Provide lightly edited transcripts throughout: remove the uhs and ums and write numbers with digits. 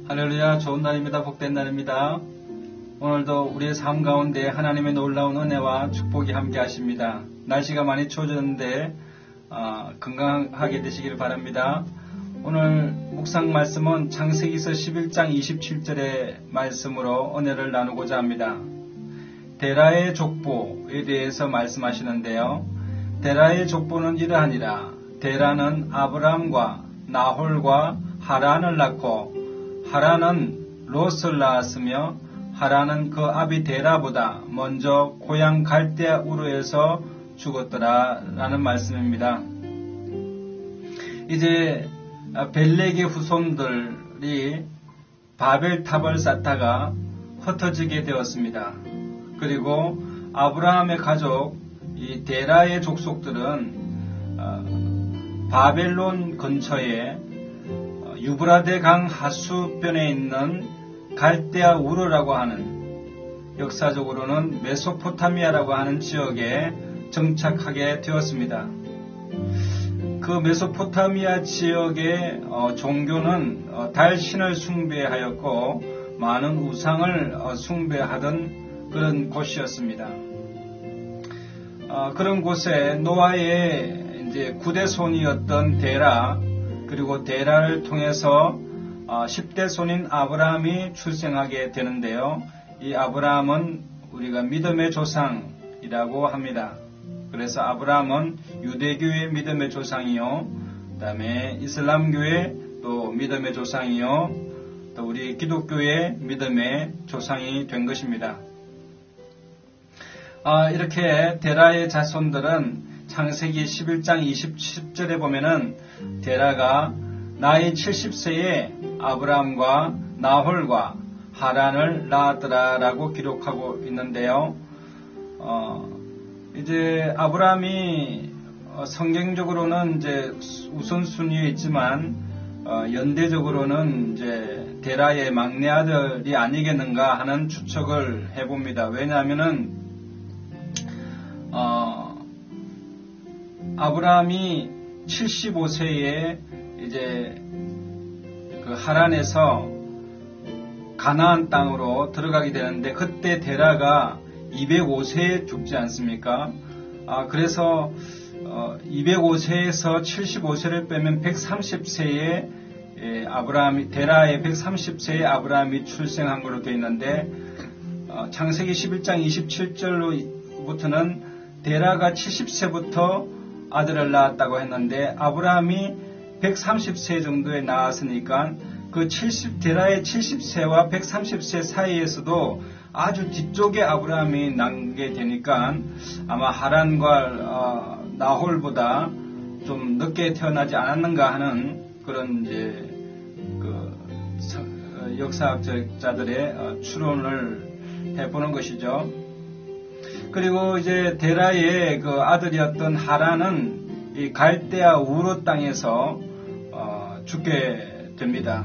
할렐루야, 좋은 날입니다. 복된 날입니다. 오늘도 우리의 삶 가운데 하나님의 놀라운 은혜와 축복이 함께 하십니다. 날씨가 많이 추워졌는데 건강하게 되시기를 바랍니다. 오늘 묵상 말씀은 창세기서 11장 27절의 말씀으로 은혜를 나누고자 합니다. 데라의 족보에 대해서 말씀하시는데요. 데라의 족보는 이러하니라. 데라는 아브람과 나홀과 하란을 낳고 하란은 롯을 낳았으며 하란은 그 아비 데라보다 먼저 고향 갈대아 우르에서 죽었더라 라는 말씀입니다. 이제 벨렉의 후손들이 바벨탑을 쌓다가 흩어지게 되었습니다. 그리고 아브라함의 가족 이 데라의 족속들은 바벨론 근처에 유브라데 강 하수변에 있는 갈대아 우르라고 하는, 역사적으로는 메소포타미아라고 하는 지역에 정착하게 되었습니다. 그 메소포타미아 지역의 종교는 달신을 숭배하였고 많은 우상을 숭배하던 그런 곳이었습니다. 그런 곳에 노아의 이제 9대 손이었던 데라, 그리고 데라를 통해서 10대 손인 아브라함이 출생하게 되는데요. 이 아브라함은 우리가 믿음의 조상이라고 합니다. 그래서 아브라함은 유대교의 믿음의 조상이요, 그 다음에 이슬람교의 또 믿음의 조상이요, 또 우리 기독교의 믿음의 조상이 된 것입니다. 이렇게 데라의 자손들은 창세기 11장 27절에 보면은 데라가 나이 70세에 아브람과 나홀과 하란을 낳았더라라고 기록하고 있는데요. 이제 아브람이 성경적으로는 이제 우선순위에 있지만 연대적으로는 이제 데라의 막내 아들이 아니겠는가 하는 추측을 해봅니다. 왜냐하면은 아브라함이 75세에 이제 그 하란에서 가나안 땅으로 들어가게 되는데 그때 데라가 205세에 죽지 않습니까? 그래서 205세에서 75세를 빼면 130세에 데라의 130세에 아브라함이 출생한 걸로 되어 있는데 창세기 11장 27절로부터는 데라가 70세부터 아들을 낳았다고 했는데 아브라함이 130세 정도에 낳았으니까 그 데라의 70세와 130세 사이에서도 아주 뒤쪽에 아브라함이 낳게 되니까 아마 하란과 나홀보다 좀 늦게 태어나지 않았는가 하는 그런 이제 역사학자들의 추론을 해보는 것이죠. 그리고 이제 데라의 그 아들이었던 하란은 이 갈대아 우르 땅에서 죽게 됩니다.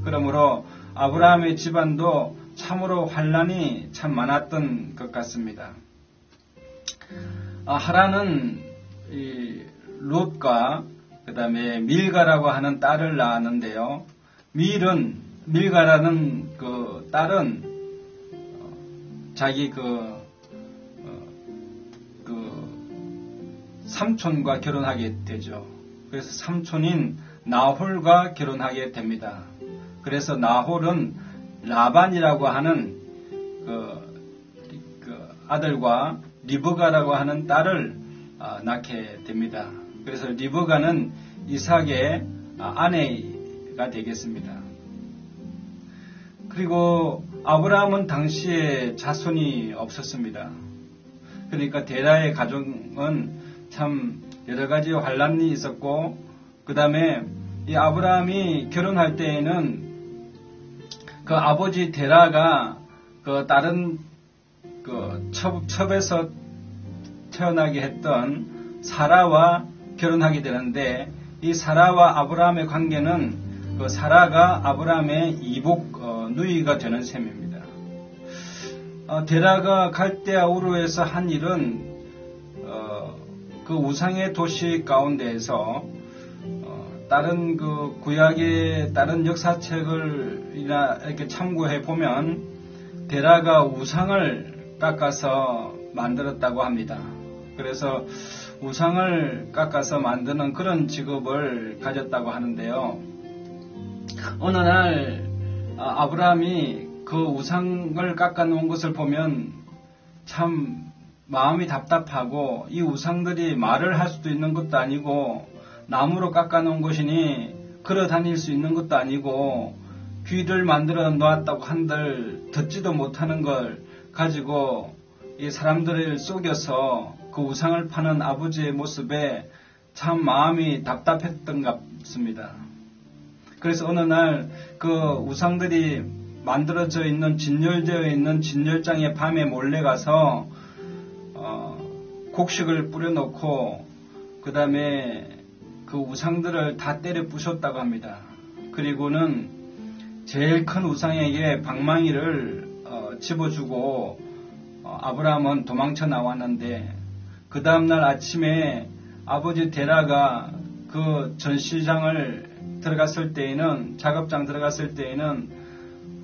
그러므로 아브라함의 집안도 참으로 환란이 참 많았던 것 같습니다. 하란은 이 롯과 그 다음에 밀가라고 하는 딸을 낳았는데요. 밀가라는 그 딸은 자기 삼촌과 결혼하게 되죠. 그래서 삼촌인 나홀과 결혼하게 됩니다. 그래서 나홀은 라반이라고 하는 그 아들과 리브가라고 하는 딸을 낳게 됩니다. 그래서 리브가는 이삭의 아내가 되겠습니다. 그리고 아브라함은 당시에 자손이 없었습니다. 그러니까 데라의 가정은 참 여러 가지 환란이 있었고, 그 다음에 이 아브라함이 결혼할 때에는 그 아버지 데라가 그 다른 그 첩에서 태어나게 했던 사라와 결혼하게 되는데 이 사라와 아브라함의 관계는 그 사라가 아브라함의 이복 누이가 되는 셈입니다. 데라가 갈대아 우르에서 한 일은 그 우상의 도시 가운데에서 다른 그 구약의 다른 역사책을이나 이렇게 참고해 보면 데라가 우상을 깎아서 만들었다고 합니다. 그래서 우상을 깎아서 만드는 그런 직업을 가졌다고 하는데요. 어느 날 아브라함이 그 우상을 깎아 놓은 것을 보면 참 마음이 답답하고, 이 우상들이 말을 할 수도 있는 것도 아니고 나무로 깎아 놓은 것이니 걸어 다닐 수 있는 것도 아니고 귀를 만들어 놓았다고 한들 듣지도 못하는 걸 가지고 이 사람들을 속여서 그 우상을 파는 아버지의 모습에 참 마음이 답답했던 것 같습니다. 그래서 어느 날 그 우상들이 만들어져 있는, 진열되어 있는 진열장에 밤에 몰래 가서 곡식을 뿌려놓고 그 다음에 그 우상들을 다 때려 부쉈다고 합니다. 그리고는 제일 큰 우상에게 방망이를 집어주고 아브라함은 도망쳐 나왔는데, 그 다음날 아침에 아버지 데라가 그 전시장을 들어갔을 때에는, 작업장 들어갔을 때에는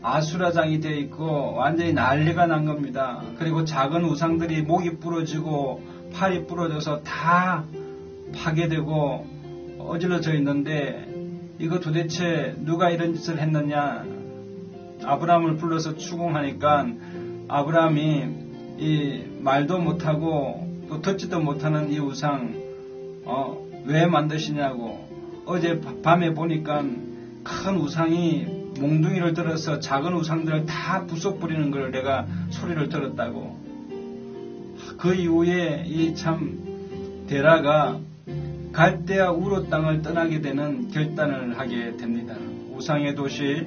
아수라장이 되어 있고 완전히 난리가 난 겁니다. 그리고 작은 우상들이 목이 부러지고 팔이 부러져서 다 파괴되고 어질러져 있는데, 이거 도대체 누가 이런 짓을 했느냐. 아브라함을 불러서 추궁하니까 아브라함이 이 말도 못하고 또 듣지도 못하는 이 우상 왜 만드시냐고, 어제 밤에 보니까 큰 우상이 몽둥이를 들어서 작은 우상들을 다 부숴버리는 걸 내가 소리를 들었다고. 그 이후에 이 참 데라가 갈대아 우르 땅을 떠나게 되는 결단을 하게 됩니다. 우상의 도시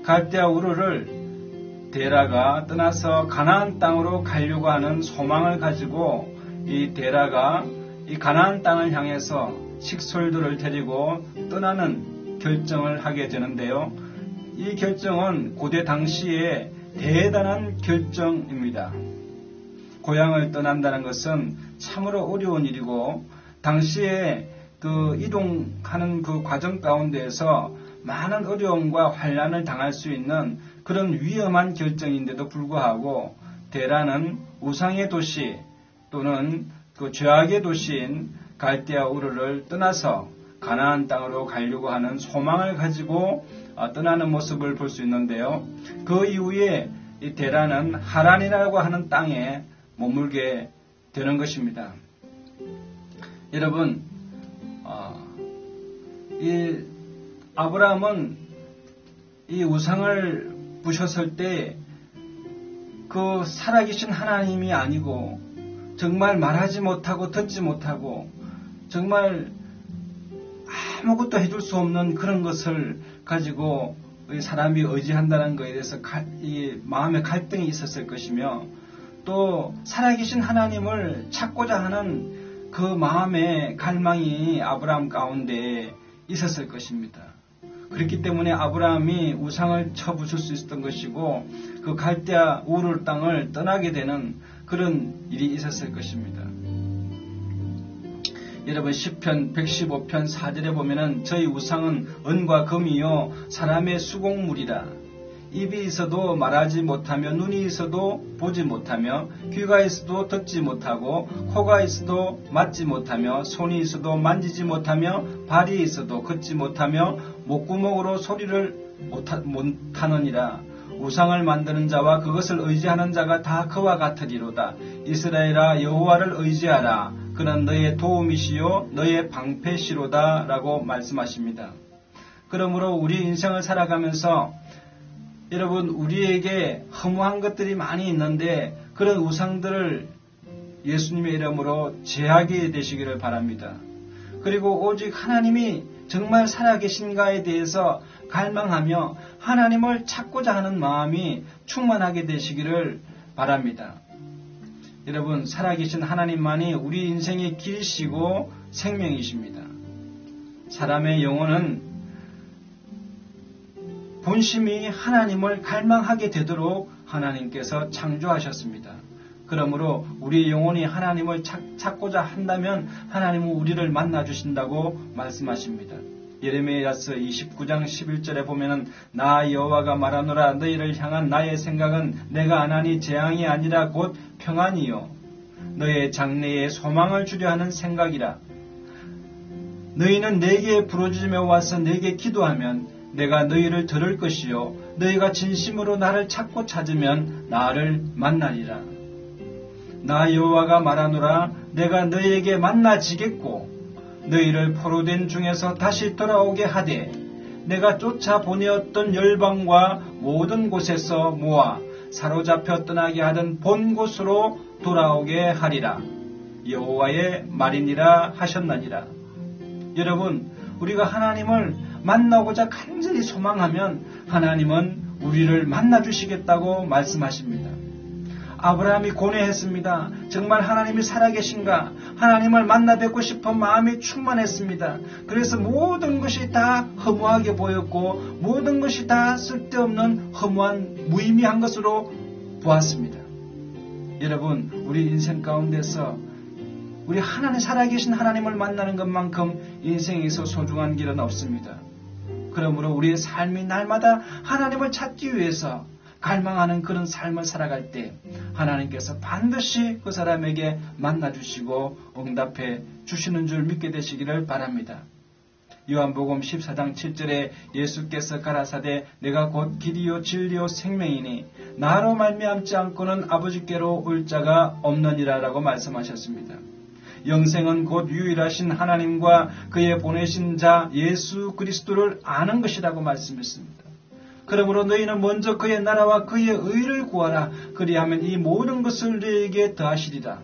갈대아 우르를 데라가 떠나서 가나안 땅으로 가려고 하는 소망을 가지고 이 데라가 이 가나안 땅을 향해서 식솔들을 데리고 떠나는 결정을 하게 되는데요. 이 결정은 고대 당시에 대단한 결정입니다. 고향을 떠난다는 것은 참으로 어려운 일이고, 당시에 그 이동하는 그 과정 가운데에서 많은 어려움과 환난을 당할 수 있는 그런 위험한 결정인데도 불구하고 데라는 우상의 도시 또는 그 죄악의 도시인 갈대아 우르를 떠나서 가나안 땅으로 가려고 하는 소망을 가지고 떠나는 모습을 볼 수 있는데요. 그 이후에 이 데라는 하란이라고 하는 땅에 머물게 되는 것입니다. 여러분, 이 아브라함은 이 우상을 부셨을 때 그 살아계신 하나님이 아니고 정말 말하지 못하고 듣지 못하고 정말 아무것도 해줄 수 없는 그런 것을 가지고 사람이 의지한다는 것에 대해서 이 마음의 갈등이 있었을 것이며, 또 살아계신 하나님을 찾고자 하는 그 마음의 갈망이 아브라함 가운데 있었을 것입니다. 그렇기 때문에 아브라함이 우상을 쳐부술 수 있었던 것이고 그 갈대아 우르 땅을 떠나게 되는 그런 일이 있었을 것입니다. 여러분, 시편 115편 4절에 보면은 저희 우상은 은과 금이요 사람의 수공물이라. 입이 있어도 말하지 못하며, 눈이 있어도 보지 못하며, 귀가 있어도 듣지 못하고, 코가 있어도 맞지 못하며, 손이 있어도 만지지 못하며, 발이 있어도 걷지 못하며, 목구멍으로 소리를 못하느니라. 우상을 만드는 자와 그것을 의지하는 자가 다 그와 같으리로다. 이스라엘아, 여호와를 의지하라. 그는 너의 도움이시요 너의 방패시로다 라고 말씀하십니다. 그러므로 우리 인생을 살아가면서 여러분, 우리에게 허무한 것들이 많이 있는데 그런 우상들을 예수님의 이름으로 제하게 되시기를 바랍니다. 그리고 오직 하나님이 정말 살아계신가에 대해서 갈망하며 하나님을 찾고자 하는 마음이 충만하게 되시기를 바랍니다. 여러분, 살아계신 하나님만이 우리 인생의 길이시고 생명이십니다. 사람의 영혼은 본심이 하나님을 갈망하게 되도록 하나님께서 창조하셨습니다. 그러므로 우리 영혼이 하나님을 찾고자 한다면 하나님은 우리를 만나주신다고 말씀하십니다. 예레미야서 29장 11절에 보면은 나 여호와가 말하노라 너희를 향한 나의 생각은 내가 안하니 재앙이 아니라 곧 평안이요 너의 장래에 소망을 주려 하는 생각이라. 너희는 내게 부르짖으며 와서 내게 기도하면 내가 너희를 들을 것이요 너희가 진심으로 나를 찾고 찾으면 나를 만나리라. 나 여호와가 말하노라 내가 너희에게 만나지겠고 너희를 포로된 중에서 다시 돌아오게 하되 내가 쫓아 보내었던 열방과 모든 곳에서 모아 사로잡혀 떠나게 하던 본 곳으로 돌아오게 하리라. 여호와의 말이니라 하셨나니라. 여러분, 우리가 하나님을 만나고자 간절히 소망하면 하나님은 우리를 만나주시겠다고 말씀하십니다. 아브라함이 고뇌했습니다. 정말 하나님이 살아계신가? 하나님을 만나 뵙고 싶은 마음이 충만했습니다. 그래서 모든 것이 다 허무하게 보였고 모든 것이 다 쓸데없는 허무한 무의미한 것으로 보았습니다. 여러분, 우리 인생 가운데서 우리 하나님 살아계신 하나님을 만나는 것만큼 인생에서 소중한 길은 없습니다. 그러므로 우리의 삶이 날마다 하나님을 찾기 위해서 갈망하는 그런 삶을 살아갈 때 하나님께서 반드시 그 사람에게 만나주시고 응답해 주시는 줄 믿게 되시기를 바랍니다. 요한복음 14장 7절에 예수께서 가라사대 내가 곧 길이요 진리요 생명이니 나로 말미암지 않고는 아버지께로 올 자가 없느니라 라고 말씀하셨습니다. 영생은 곧 유일하신 하나님과 그의 보내신 자 예수 그리스도를 아는 것이라고 말씀했습니다. 그러므로 너희는 먼저 그의 나라와 그의 의를 구하라. 그리하면 이 모든 것을 너희에게 더하시리라.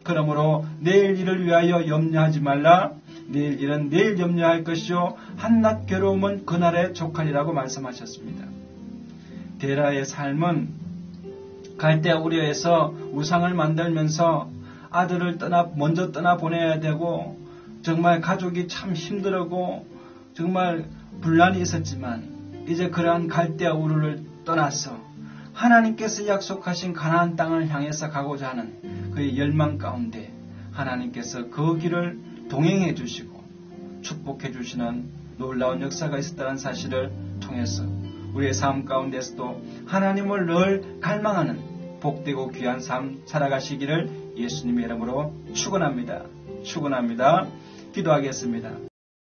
그러므로 내일 일을 위하여 염려하지 말라. 내일 일은 내일 염려할 것이요 한낱 괴로움은 그날에 족하리라고 말씀하셨습니다. 데라의 삶은 갈대아 우르에서 우상을 만들면서 아들을 먼저 떠나 보내야 되고 정말 가족이 참 힘들고 정말 분란이 있었지만 이제 그러한 갈대아 우르를 떠나서 하나님께서 약속하신 가나안 땅을 향해서 가고자 하는 그의 열망 가운데 하나님께서 그 길을 동행해 주시고 축복해 주시는 놀라운 역사가 있었다는 사실을 통해서 우리의 삶 가운데서도 하나님을 늘 갈망하는 복되고 귀한 삶 살아가시기를 예수님의 이름으로 축원합니다. 기도하겠습니다.